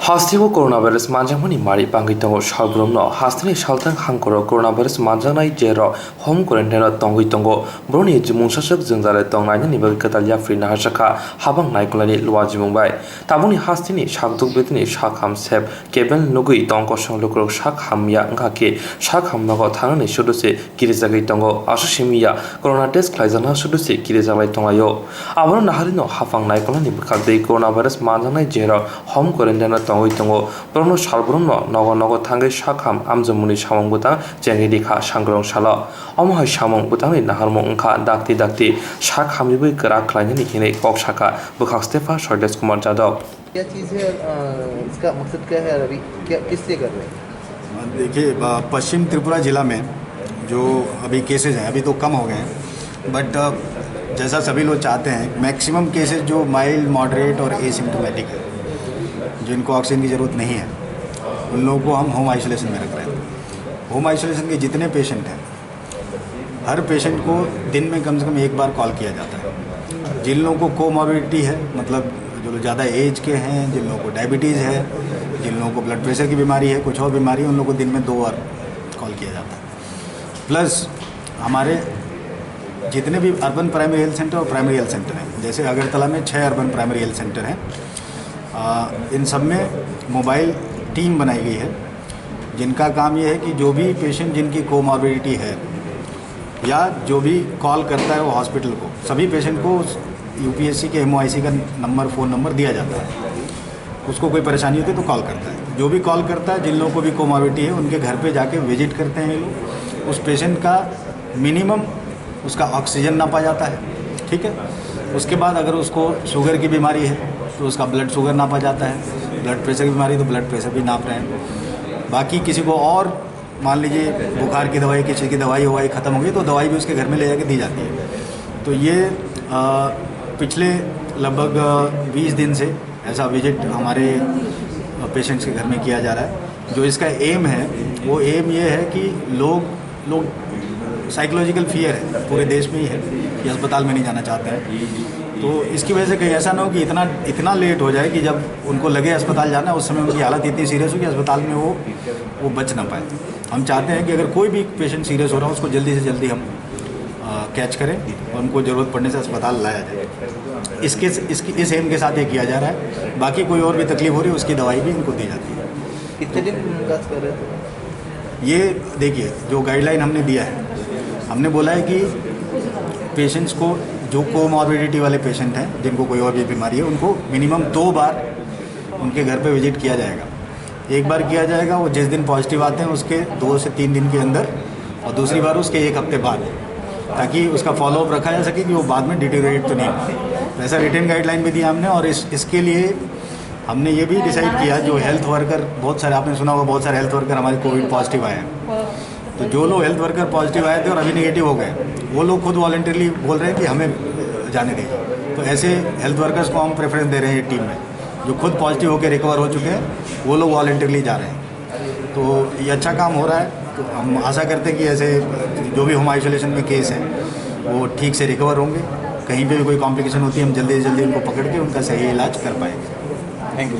हास्तिगो corona virus मानजांगमनि मारि बांगैतंगो सालब्रमनो हास्तिनि सालथां हांखरो corona virus मानजांनाय जेराव home quarantine तंगैतंगो ब्रनि जिमुंसासक जोंजाले तंनायनि निबा कतालिया फ्रि नाहासका हाबां नायकुलानि लुवा जिमुंबाय ताबुनि हास्तिनि साकदुक बेतनि साखाम सेब केबेल नुगै तंको संलुक्रो साक हामिया अंगाके साक हामनागो थांनानै सुदुसे किरिजागै तंगो आसुसिमिया कोरोना टेस्ट खालायजाना सुदुसे किरिजाबाय तंगायो आबानो नाहारिनो हाफां नायकुलानि बखादै कोरोना भाइरस मानजांनाय जेराव होम क्वारेन्टाइन तंगैतंगो ब्रनो सालब्रमनो नगो नगो थांगै साखाम आमजमुनि सामं बुतां जेंगै देखा सांग्रं साला अमहाय सामं बुतांनि नाहारमो अंखा दाक्ति दाक्ति साक हामिबै करा खलायनायनि हिनै कक साका बखास्तेफा सरदेश कुमार जाधव। क्या चीज़ है, इसका मकसद क्या है, अभी क्या किससे कर रहे हैं? देखिए, पश्चिम त्रिपुरा जिला में जो अभी केसेज हैं अभी तो कम हो गए हैं, बट जैसा सभी लोग चाहते हैं मैक्सिमम केसेज जो माइल्ड मॉडरेट और एसिम्टोमेटिक है, जिनको ऑक्सीजन की ज़रूरत नहीं है, उन लोगों को हम होम आइसोलेशन में रख रहे हैं। होम आइसोलेशन के जितने पेशेंट हैं, हर पेशेंट को दिन में कम से कम एक बार कॉल किया जाता है। जिन लोगों को कोमॉर्बिडिटी है, मतलब जो लोग ज़्यादा एज के हैं, जिन लोगों को डायबिटीज़ है, जिन लोगों को ब्लड प्रेशर की बीमारी है, कुछ और बीमारी है, उन लोगों को दिन में 2 बार कॉल किया जाता है। प्लस हमारे जितने भी अर्बन प्राइमरी हेल्थ सेंटर और प्राइमरी हेल्थ सेंटर हैं, जैसे अगरतला में 6 अर्बन प्राइमरी हेल्थ सेंटर हैं, इन सब में मोबाइल टीम बनाई गई है, जिनका काम ये है कि जो भी पेशेंट जिनकी कोमॉर्बिडिटी है या जो भी कॉल करता है वो हॉस्पिटल को, सभी पेशेंट को यूपीएससी के MOIC का नंबर, फ़ोन नंबर दिया जाता है। उसको कोई परेशानी होती है तो कॉल करता है। जो भी कॉल करता है, जिन लोगों को भी कोमॉर्बिडिटी है, उनके घर पे जाके विजिट करते हैं ये लोग। उस पेशेंट का मिनिमम उसका ऑक्सीजन नापा जाता है, ठीक है। उसके बाद अगर उसको शुगर की बीमारी है तो उसका ब्लड शुगर नापा जाता है, ब्लड प्रेशर की बीमारी तो ब्लड प्रेशर भी नाप रहे हैं। बाकी किसी को और मान लीजिए बुखार की दवाई, किसी की दवाई ख़त्म हो गई तो दवाई भी उसके घर में ले जाके दी जाती है। तो ये पिछले लगभग 20 दिन से ऐसा विजिट हमारे पेशेंट्स के घर में किया जा रहा है। जो इसका एम है, वो एम ये है कि लोग साइकोलॉजिकल फियर है, पूरे देश में ही है कि अस्पताल में नहीं जाना चाहते हैं। तो इसकी वजह से कहीं ऐसा ना हो कि इतना लेट हो जाए कि जब उनको लगे अस्पताल जाना है, उस समय उनकी हालत इतनी सीरियस हो कि अस्पताल में वो बच ना पाए। हम चाहते हैं कि अगर कोई भी पेशेंट सीरियस हो रहा हो, उसको जल्दी से जल्दी हम कैच करें और उनको ज़रूरत पड़ने से अस्पताल लाया जाए। इस एम के साथ ये किया जा रहा है। बाकी कोई और भी तकलीफ हो रही है, उसकी दवाई भी इनको दी जाती है। कितने दिन विकास कर रहे थे? ये देखिए, जो गाइडलाइन हमने दिया है, हमने बोला है कि पेशेंट्स को, जो कोमॉर्बिडिटी वाले पेशेंट हैं, जिनको कोई और भी बीमारी है, उनको मिनिमम 2 बार उनके घर पे विजिट किया जाएगा। एक बार किया जाएगा वो जिस दिन पॉजिटिव आते हैं उसके 2 से 3 दिन के अंदर, और दूसरी बार उसके 1 हफ्ते बाद, ताकि उसका फॉलोअप रखा जा सके कि वो बाद में डिटेरियोरेट तो नहीं हो। ऐसा रिटन गाइडलाइन भी दिया हमने। और इसके लिए हमने ये भी डिसाइड किया, जो हेल्थ वर्कर, बहुत सारे आपने सुना होगा, बहुत सारे हेल्थ वर्कर हमारे कोविड पॉजिटिव आए हैं। तो जो लोग हेल्थ वर्कर पॉजिटिव आए थे और अभी नेगेटिव हो गए, वो लोग खुद वॉलंटरली बोल रहे हैं कि हमें जाने दें। तो ऐसे हेल्थ वर्कर्स को हम प्रेफरेंस दे रहे हैं टीम में। जो खुद पॉजिटिव होकर रिकवर हो चुके हैं, वो लोग वॉलंटरली जा रहे हैं। तो ये अच्छा काम हो रहा है। तो हम आशा करते हैं कि ऐसे जो भी होम आइसोलेशन में केस हैं वो ठीक से रिकवर होंगे। कहीं पे भी कोई कॉम्प्लिकेशन होती है, हम जल्दी से जल्दी उनको पकड़ के उनका सही इलाज कर पाएंगे। Thank you.